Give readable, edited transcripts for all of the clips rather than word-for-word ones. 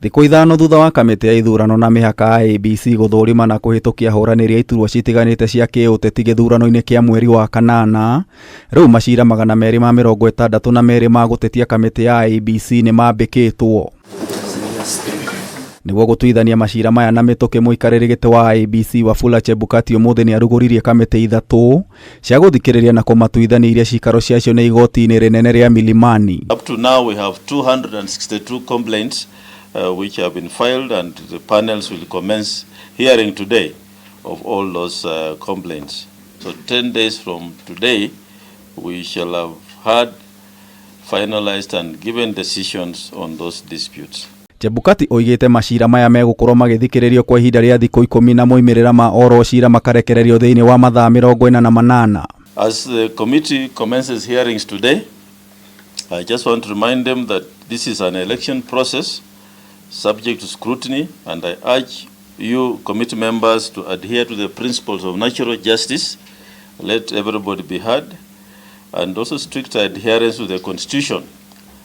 Thikũ ithano thutha wa kamĩtĩ ya ithurano na mĩhaka ABC gũthũrima na kũhĩtũkia ahũranĩri a iturwa citiganĩte cia kĩũteti gĩthurano-inĩ kĩa mweri wa kanana, rĩu macira 262 ma gũtetia kamĩtĩ ya ABC nĩ mambĩkĩtwo. Nĩguo gũtuithania macira maya na mĩtũkĩ, mũikarĩri gĩtĩ wa ABC Wafula Chebukati ũmũthĩ nĩ arugũririe kamĩtĩ ithatũ cia gũthikĩrĩria na kũmatuithania iria ciikaro ciacio nĩ igoti-inĩ rĩnene rĩa Milimani. Up to now we have 262 complaints which have been filed, and the panels will commence hearing today of all those complaints. So 10 days from today we shall have heard, finalized and given decisions on those disputes. Chebukati oigĩte macira maya megũkorwo magĩthikĩrĩrio kwa ihinda rĩa thikũ 10 na moimĩrĩra ma oro cira makarekererio thĩinĩ wa mathaa 48. As the committee commences hearings today, I just want to remind them that this is an election process subject to scrutiny, and I urge you committee members to adhere to the principles of natural justice, let everybody be heard, and also strict adherence to the constitution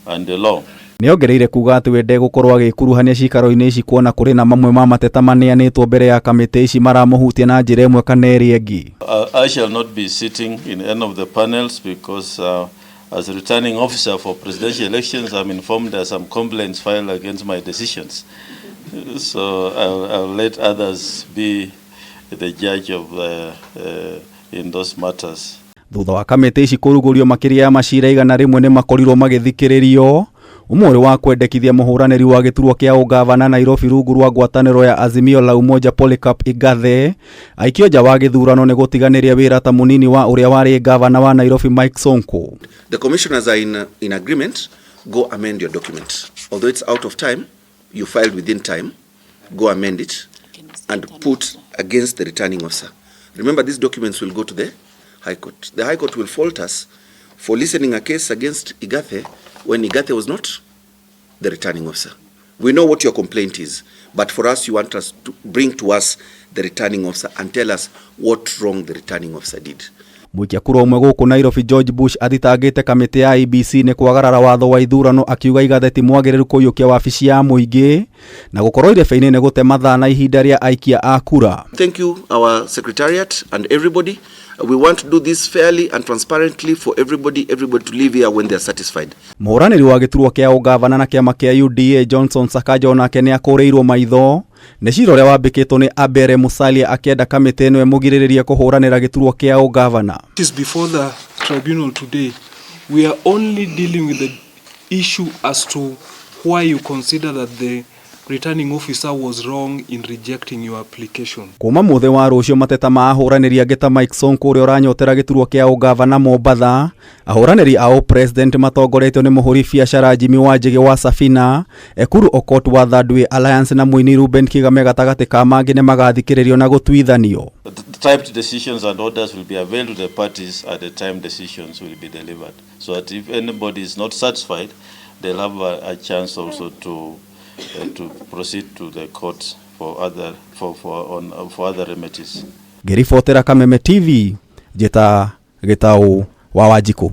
and the law. Nĩongereire kuga atĩ we ndegũkorwo agĩkuruhania ciikaro-inĩ ici kuona kũrĩ na mamwe ma mateta maneanĩtwo mbere ya kamĩtĩ ici maramũhutia na njĩra ĩmwe kana ĩrĩa ĩngĩ. I shall not be sitting in any of the panels because as a returning officer for presidential elections, I'm informed there are some complaints filed against my decisions. So I'll let others be the judge of in those matters. Thutha wa kamĩtĩ ici kũrugũrio, makĩria ya macira 100 nĩ makorirwo magĩthikĩrĩrio. Ũmwe wa kwendekithia mũhũranĩri wa gĩturwa kĩa ũgavana Nairobi rungu rwa ngwatanĩro ya Azimio la Umoja Polycarp Igathe aikio nja wa gĩthurano nĩ gũtiganĩria wĩra ta mũnini wa ũrĩa warĩ gavana wa Nairobi Mike Sonko. The commissioners are in agreement. Go amend your document. Although it's out of time, you filed within time. Go amend it and put against the returning officer. Remember, these documents will go to the High Court. The High Court will fault us for listening a case against Igathe when Igathe was not the returning officer. We know what your complaint is, but for us, you want us to bring to us the returning officer and tell us what wrong the returning officer did. Mũikia kura ũmwe gũkũ Nairobi George Bush athitangĩte kamĩtĩ ya ABC nĩ kwagarara watho wa ithurano, akiuga Igathe ti mwagĩrĩru kũiyũkia wabici ya mũingĩ na gũkorwo irebe-inĩ nĩ gũte mathaa na ihinda rĩa aikia a kura. Thank you, our secretariat and everybody. We want to do this fairly and transparently for everybody to leave here when they are satisfied. Mũhũranĩri wa gĩturwa kĩa ũgavana na kĩama kĩa UDA Johnson Sakaja onake nĩ akũrĩirwo maitho nĩ cira ũrĩa wambĩkĩtwo nĩ Abere Musalia akĩenda kamĩtĩ ĩno ĩmũgirĩrĩrie kũhũranĩra gĩturwa kĩa ũgavana. Before the tribunal today, we are only dealing with the issue as to why you consider that the returning officer was wrong in rejecting your application. Kuma mũthĩ wa rũciũ mateta ma ahũranĩri angĩ ta Mike Sonko ũrĩa ũranyotera gĩturwa kĩa ũgavana Mombatha, ahũranĩri ao president matongoretio nĩ mũhũri biacara Jimmy Wanjigi wa Safina, Ekuru Okot wa Third Way Alliance na mũini Ruben Kigame gatagatĩ ka mangĩ nĩ magathikĩrĩrio na gũtuithanio. The typed decisions and orders will be availed to the parties at the time decisions will be delivered, so that if anybody is not satisfied, they'll have a chance also to proceed to the court for other remedies. Ngĩribotera Kameme TV, Jeta Gĩtaũ wa Wanjikũ.